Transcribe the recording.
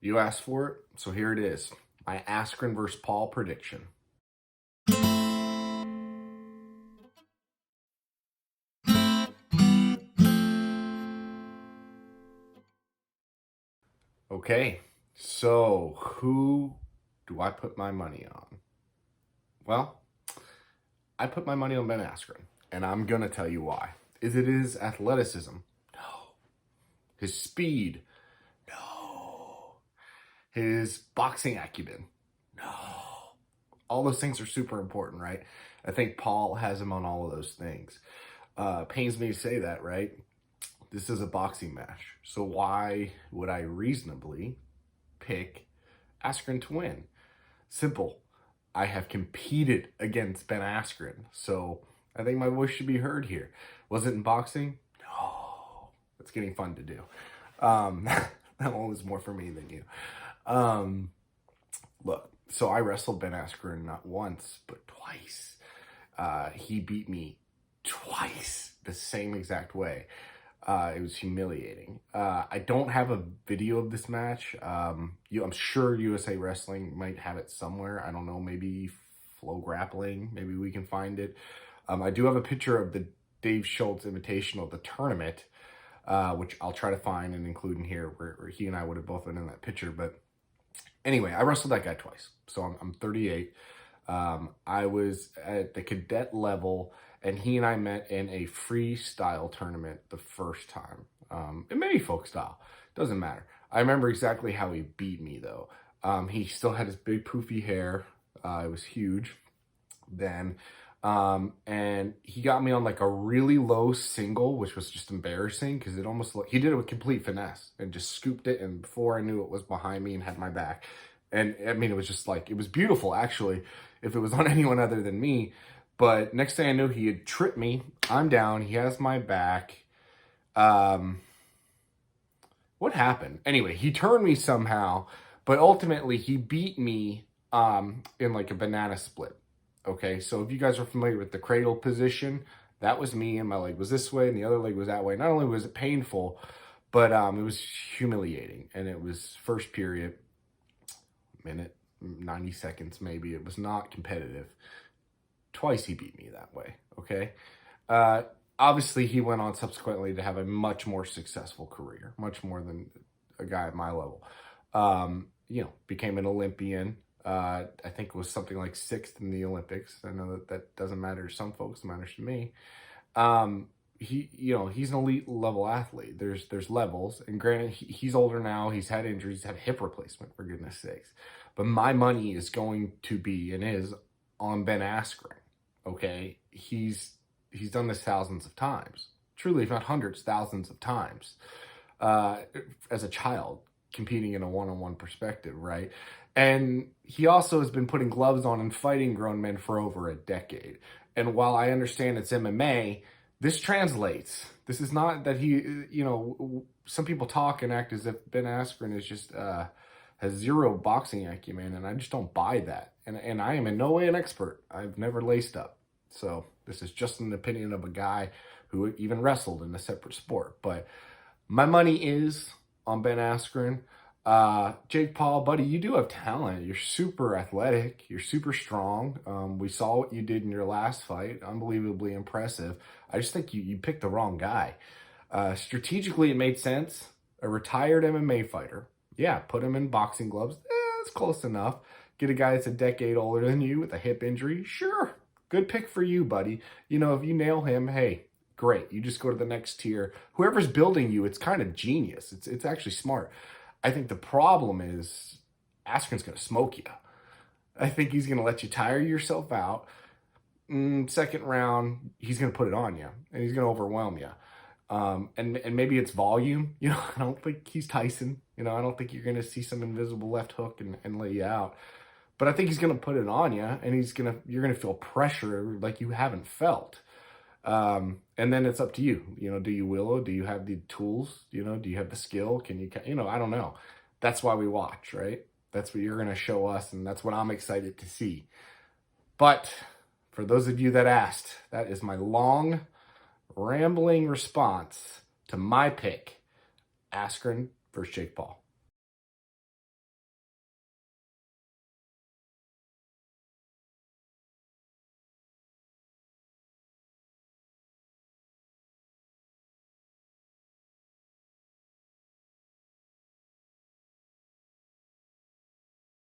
You asked for it, so here it is. My Askren versus Paul prediction. Okay, so who do I put my money on? Well, I put my money on Ben Askren, and I'm going to tell you why. Is it his athleticism? No. His speed? No. His boxing acumen? No. All those things are super important, right? I think Paul has him on all of those things. Pains me to say that, right? This is a boxing match. So why would I reasonably pick Askren to win? Simple. I have competed against Ben Askren, so I think my voice should be heard here. Was it in boxing? No. It's getting fun to do. That one was more for me than you. Look, so I wrestled Ben Askren not once, but twice. He beat me twice the same exact way. It was humiliating. I don't have a video of this match. I'm sure USA Wrestling might have it somewhere. I don't know, maybe Flow Grappling. Maybe we can find it. I do have a picture of the Dave Schultz Invitational, the tournament, which I'll try to find and include in here, where he and I would have both been in that picture. But anyway, I wrestled that guy twice. So I'm 38. I was at the cadet level, and he and I met in a freestyle tournament the first time. It may be folk style. Doesn't matter. I remember exactly how he beat me, though. He still had his big poofy hair. It was huge then. And he got me on like a really low single, which was just embarrassing because it almost he did it with complete finesse and just scooped it. And before I knew it was behind me and had my back. And I mean, it was just like, it was beautiful, actually, if it was on anyone other than me. But next thing I knew, he had tripped me. I'm down. He has my back. What happened? Anyway, he turned me somehow, but ultimately he beat me in like a banana split. Okay, so if you guys are familiar with the cradle position, that was me, and my leg was this way and the other leg was that way. Not only was it painful, but it was humiliating. And it was first period, minute, 90 seconds maybe. It was not competitive. Twice he beat me that way, okay? Obviously, he went on subsequently to have a much more successful career, much more than a guy at my level. Became an Olympian. I think it was something like 6th in the Olympics. I know that doesn't matter to some folks, it matters to me. He's an elite level athlete. There's levels, and granted, he's older now. He's had injuries, had hip replacement, for goodness sakes. But my money is going to be and is on Ben Askren. Okay, he's done this thousands of times, truly, if not hundreds, thousands of times, as a child, competing in a one-on-one perspective, right? And he also has been putting gloves on and fighting grown men for over a decade. And while I understand it's MMA, this translates. This is not that some people talk and act as if Ben Askren is just has zero boxing acumen, and I just don't buy that. And I am in no way an expert. I've never laced up. So this is just an opinion of a guy who even wrestled in a separate sport. But my money is on Ben Askren. Jake Paul, buddy, you do have talent. You're super athletic. You're super strong. We saw what you did in your last fight. Unbelievably impressive. I just think you picked the wrong guy. Strategically, it made sense. A retired MMA fighter. Yeah, put him in boxing gloves. It's close enough. Get a guy that's a decade older than you with a hip injury. Sure. Good pick for you, buddy. If you nail him, hey, great. You just go to the next tier. Whoever's building you, it's kind of genius. It's actually smart. I think the problem is Askren's going to smoke you. I think he's going to let you tire yourself out. Second round, he's going to put it on you, and he's going to overwhelm you. And maybe it's volume. I don't think he's Tyson. I don't think you're going to see some invisible left hook and lay you out. But I think he's going to put it on you, and you're going to feel pressure like you haven't felt. And then it's up to you. Do you will? Do you have the tools? Do you have the skill? Can you, I don't know. That's why we watch, right? That's what you're going to show us, and that's what I'm excited to see. But for those of you that asked, that is my long, rambling response to my pick, Askren versus Jake Paul.